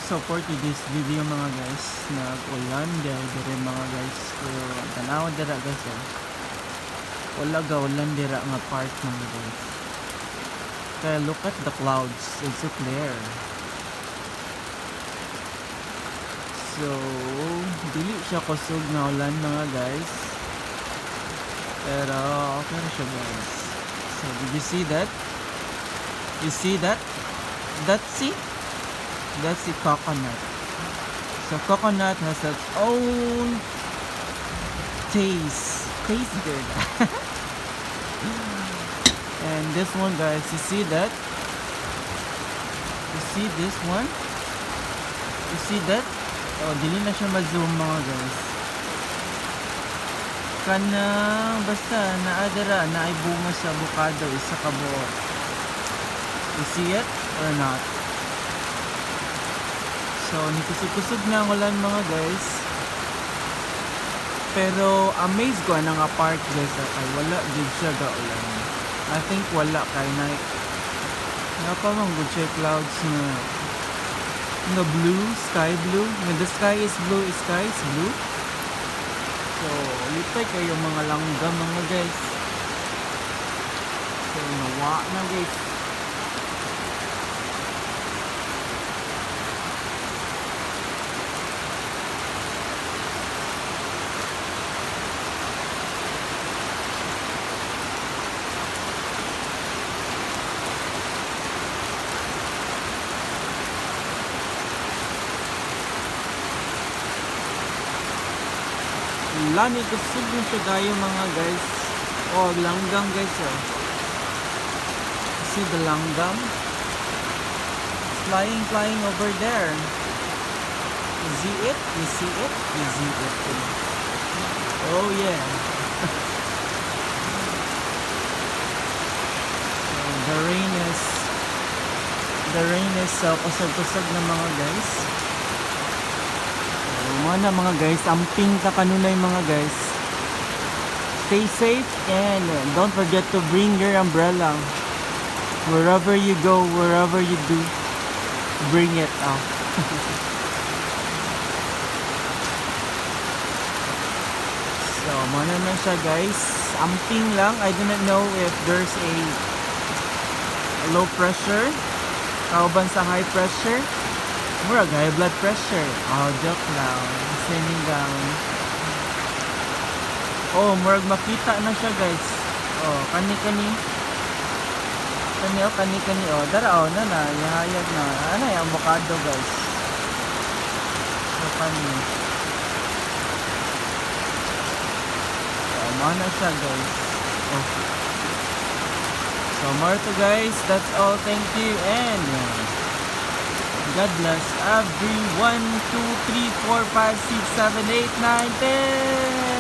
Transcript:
So for today's video mga guys, nag-ulan dire mga guys. Pero tanaw dira guys wala ga ulan dira nga part mga guys. Kaya look at the clouds, it's so clear. So dili siya kusog na ulan mga guys. Pero okay na siya guys. So did you see that? You see that? That's the coconut. So coconut has its own taste. Tastes good. And this one guys, you see that? You see this one? You see that? Oh, dili na siya ma-zoom mga guys. Kana basta naadara na ay bunga sa avocado isa ka buo. You see it or not? So nikusog-kusog na ang ulan mga guys. Pero amazed ko na nga part guys ay wala gid siya ga ulan. I think wala kay night. Napamang good siya clouds na blue, sky blue. When the sky is blue, sky is blue. So lipay kayo mga langgam mga guys. So nawa na guys. Lani kusog mo siya gayo mga guys. Oh, langgam guys See the langgam? Flying over there. You see it? You see it? You see it? Oh yeah. So, the rain is kusog-kusog na mga guys. Mana mga guys, amping ta kanunay mga guys. Stay safe and don't forget to bring your umbrella. Wherever you go, wherever you do, bring it out. So, mana na siya guys. Amping lang. I do not know if there's a low pressure. Kauban sa high pressure. Murag high blood pressure. Oh, joke lang. Sinigang. Oh, murag makita na siya guys. Oh, kani. Oh, dara oh, na. Yahayag na. Ano yung avocado guys. So, kani. Oh, mana siya guys. Oh. So, more to guys. That's all. Thank you and God bless everyone. 2, 3, 4, 5, 6, 7, 8, 9, 10.